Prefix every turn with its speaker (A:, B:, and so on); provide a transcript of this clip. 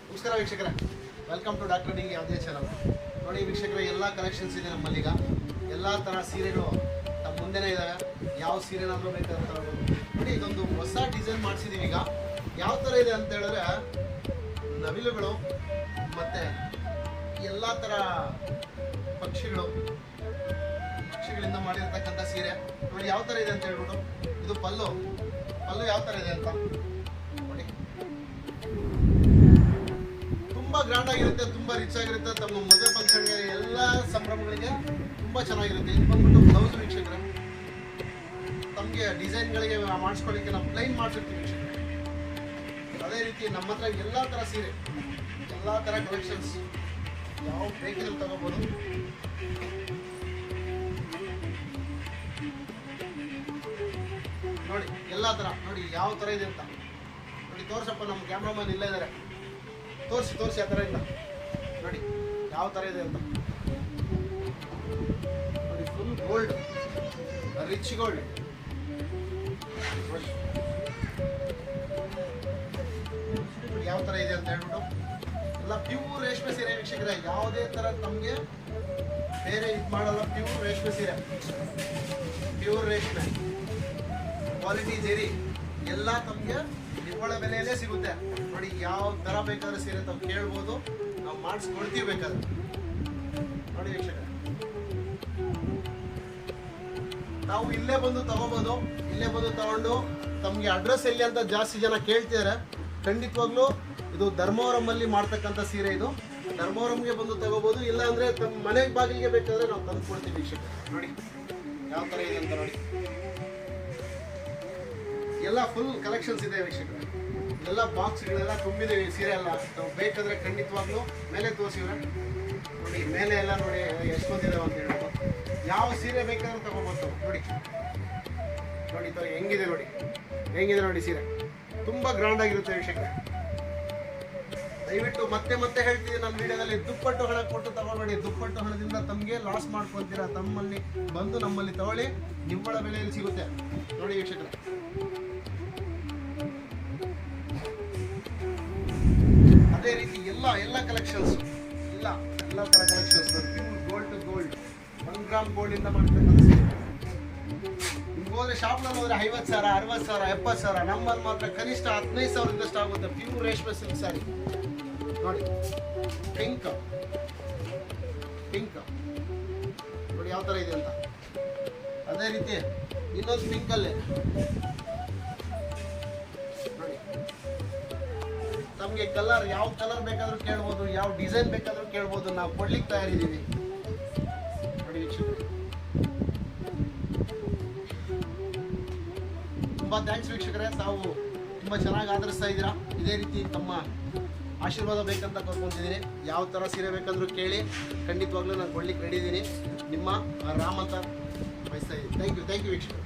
A: ನಮಸ್ಕಾರ ವೀಕ್ಷಕರೇ, welcome to doctor D ಯಾವುದೇ ಚಾನಲ್. ನೋಡಿ ವೀಕ್ಷಕರೇ, ಎಲ್ಲ ಕಲೆಕ್ಷನ್ಸ್ ಇದೆ ನಮ್ಮಲ್ಲೀಗ. ಎಲ್ಲ ಥರ ಸೀರೆಗಳು ನಮ್ಮ ಮುಂದೆನೇ ಇದ್ದಾವೆ. ಯಾವ ಸೀರೆನಾದರೂ ಬೇಕಾದ್ರೆ ನೋಡಿ, ಇದೊಂದು ಹೊಸ ಡಿಸೈನ್ ಮಾಡಿಸಿದ್ದೀವಿ. ಈಗ ಯಾವ ಥರ ಇದೆ ಅಂತ ಹೇಳಿದ್ರೆ, ನವಿಲುಗಳು ಮತ್ತು ಎಲ್ಲ ಥರ ಪಕ್ಷಿಗಳಿಂದ ಮಾಡಿರ್ತಕ್ಕಂಥ ಸೀರೆ. ನೋಡಿ ಯಾವ ಥರ ಇದೆ ಅಂತ ಹೇಳ್ಬಿಟ್ಟು, ಇದು ಪಲ್ಲು ಯಾವ ಥರ ಇದೆ ಅಂತ ನೋಡಿ. ತುಂಬ ಗ್ರ್ಯಾಂಡ್ ಆಗಿರುತ್ತೆ, ತುಂಬ ರಿಚ್ ಆಗಿರುತ್ತೆ. ತಮ್ಮ ಮದುವೆ ಫಂಕ್ಷನ್ಗೆ ಎಲ್ಲ ಸಂಭ್ರಮಗಳಿಗೆ ತುಂಬ ಚೆನ್ನಾಗಿರುತ್ತೆ. ಇದು ಬಂದ್ಬಿಟ್ಟು ಬ್ಲೌಸ್ ವೀಕ್ಷಕರೇ, ತಮಗೆ ಡಿಸೈನ್ಗಳಿಗೆ ಮಾಡಿಸ್ಕೊಳ್ಳಿಕ್ಕೆ ನಾವು ಪ್ಲೈನ್ ಮಾಡಿಸಿರ್ತೀವಿ ವೀಕ್ಷಕರೇ. ಅದೇ ರೀತಿ ನಮ್ಮ ಹತ್ರ ಎಲ್ಲ ಥರ ಸೀರೆ, ಎಲ್ಲ ಥರ ಕಲೆಕ್ಷನ್ಸ್ ಯಾವ ಬೇಕಿದ್ರೆ ತಗೋಬೋದು. ನೋಡಿ ಎಲ್ಲ ಥರ, ನೋಡಿ ಯಾವ ಥರ ಇದೆ ಅಂತ ನೋಡಿ. ತೋರ್ಸಪ್ಪ, ನಮ್ಮ ಕ್ಯಾಮ್ರಾಮನ್ ಇಲ್ಲೇ ಇದ್ದಾರೆ. ತೋರಿಸಿ ಆ ಥರ ಇಲ್ಲ ನೋಡಿ, ಯಾವ ಥರ ಇದೆ ಅಂತ ನೋಡಿ. ಫುಲ್ ಗೋಲ್ಡ್, ರಿಚ್ ಗೋಲ್ಡ್ ನೋಡಿ ಯಾವ ಥರ ಇದೆ ಅಂತ ಹೇಳ್ಬಿಟ್ಟು. ಎಲ್ಲ ಪ್ಯೂರ್ ರೇಷ್ಮೆ ಸೀರೆ ವೀಕ್ಷಕರೇ. ಯಾವುದೇ ಥರ ತಮಗೆ ಬೇರೆ ಇದು ಮಾಡಲ್ಲ. ಪ್ಯೂರ್ ರೇಷ್ಮೆ ಸೀರೆ, ಪ್ಯೂರ್ ರೇಷ್ಮೆ ಕ್ವಾಲಿಟಿ ಜೆರಿ ಎಲ್ಲ ತಮಗೆ ನಿವ್ವಳ ಬೆಲೆಯಲ್ಲೇ ಸಿಗುತ್ತೆ. ನೋಡಿ ಯಾವ ಥರ ಬೇಕಾದ್ರೆ ಸೀರೆ ತಾವು ಕೇಳ್ಬೋದು, ನಾವು ಮಾಡಿಸ್ಕೊಡ್ತೀವಿ ಬೇಕಾದ್ರೆ. ನೋಡಿ ವೀಕ್ಷಕರೇ, ನಾವು ಇಲ್ಲೇ ಬಂದು ತಗೋಬೋದು. ಇಲ್ಲೇ ಬಂದು ತಗೊಂಡು ತಮಗೆ ಅಡ್ರೆಸ್ ಎಲ್ಲಿ ಅಂತ ಜಾಸ್ತಿ ಜನ ಕೇಳ್ತಿದ್ದಾರೆ. ಖಂಡಿತವಾಗ್ಲೂ ಇದು ಧರ್ಮವರಮಲ್ಲಿ ಮಾಡ್ತಕ್ಕಂಥ ಸೀರೆ. ಇದು ಧರ್ಮವರಂಗೆ ಬಂದು ತಗೋಬೋದು. ಇಲ್ಲ ಅಂದರೆ ತಮ್ಮ ಮನೆ ಬಾಗಿಲಿಗೆ ಬೇಕಾದ್ರೆ ನಾವು ತಂದು ಕೊಡ್ತೀವಿ ವೀಕ್ಷಕರೇ. ನೋಡಿ ಯಾವ ಥರ ಇದೆ ಅಂತ ನೋಡಿ. ಎಲ್ಲ ಫುಲ್ ಕಲೆಕ್ಷನ್ಸ್ ಇದೆ ವೀಕ್ಷಕರೇ. ಎಲ್ಲ ಬಾಕ್ಸ್ಗಳೆಲ್ಲ ತುಂಬಿದೆ ಸೀರೆ ಎಲ್ಲ. ನಾವು ಬೇಕಾದರೆ ಖಂಡಿತವಾಗ್ಲೂ ಮೇಲೆ ತೋರಿಸಿವ್ರೆ ನೋಡಿ. ಮೇಲೆ ಎಲ್ಲ ನೋಡಿ ಎಷ್ಟೊಂದಿದಾವೆ ಅಂತ ಹೇಳೋದು. ಯಾವ ಸೀರೆ ಬೇಕಾದ್ರೂ ತಗೋಬೋದು. ನೋಡಿ ನೋಡಿ ಹೆಂಗಿದೆ ನೋಡಿ, ಹೆಂಗಿದೆ ನೋಡಿ ಸೀರೆ. ತುಂಬ ಗ್ರ್ಯಾಂಡ್ ಆಗಿರುತ್ತೆ ವೀಕ್ಷಕರೇ. ದಯವಿಟ್ಟು ಮತ್ತೆ ಹೇಳ್ತಿದ್ದೀನಿ ನನ್ನ ವಿಡಿಯೋದಲ್ಲಿ, ದುಪ್ಪಟ್ಟು ಹಣ ಕೊಟ್ಟು ತಗೊಳ್ಬೇಡಿ. ದುಪ್ಪಟ್ಟು ಹಣದಿಂದ ತಮಗೆ ಲಾಸ್ ಮಾಡ್ಕೊತೀರಾ. ತಮ್ಮಲ್ಲಿ ಬಂದು ನಮ್ಮಲ್ಲಿ ತಗೊಳ್ಳಿ, ನಿವ್ವಳ ಬೆಲೆಯಲ್ಲಿ ಸಿಗುತ್ತೆ. ನೋಡಿ ವೀಕ್ಷಕರೇ, ಅದೇ ರೀತಿ ಎಲ್ಲ ಕಲೆಕ್ಷನ್ಸ್, ಎಲ್ಲ ಥರ collections. Pure gold to gold, 1 gram ಗೋಲ್ಡಿಂದ ಮಾಡ್ತಕ್ಕಂಥ ಸೀರೆ. ನಿಮ್ಗೆ ಹೋದ್ರೆ ಶಾಪ್ನಲ್ಲಿ ಹೋದ್ರೆ 50,000, 60,000, 70,000. ನಮ್ಮಲ್ಲಿ ಮಾತ್ರ ಕನಿಷ್ಠ 15,000 ಆಗುತ್ತೆ. ಪ್ಯೂರ್ ರೇಷ್ಮೆ ಸಿಲ್ಕ್ ಸ್ಯಾರಿ ನೋಡಿ. ಪಿಂಕ್ ನೋಡಿ ಯಾವ ಥರ ಇದೆ ಅಂತ. ಅದೇ ರೀತಿ ಇನ್ನೊಂದು ಪಿಂಕಲ್ಲೇ ನೋಡಿ. ನಮಗೆ ಕಲರ್, ಯಾವ ಕಲರ್ ಬೇಕಾದರೂ ಕೇಳ್ಬೋದು, ಯಾವ ಡಿಸೈನ್ ಬೇಕಾದರೂ ಕೇಳ್ಬೋದು. ನಾವು ಕೊಡ್ಲಿಕ್ಕೆ ತಯಾರಿದ್ದೀವಿ ನೋಡಿ ವೀಕ್ಷಕರೇ. ತುಂಬ ಥ್ಯಾಂಕ್ಸ್ ವೀಕ್ಷಕರೇ. ತಾವು ತುಂಬ ಚೆನ್ನಾಗಿ ಆದರಿಸ್ತಾ ಇದ್ದೀರಾ. ಇದೇ ರೀತಿ ತಮ್ಮ ಆಶೀರ್ವಾದ ಬೇಕಂತ ಕರ್ಕೊಂತಿದ್ದೀನಿ. ಯಾವ ಥರ ಸೀರೆ ಬೇಕಂದ್ರೂ ಕೇಳಿ, ಖಂಡಿತವಾಗ್ಲೂ ನಾನು ಕೊಡ್ಲಿಕ್ಕೆ ರೆಡಿ ಇದ್ದೀನಿ. ನಿಮ್ಮ ರಾಮ್ ಅಂತ ಬಯಸ್ತಾ ಇದ್ದೀನಿ. ಥ್ಯಾಂಕ್ ಯು ವೀಕ್ಷಕರೇ.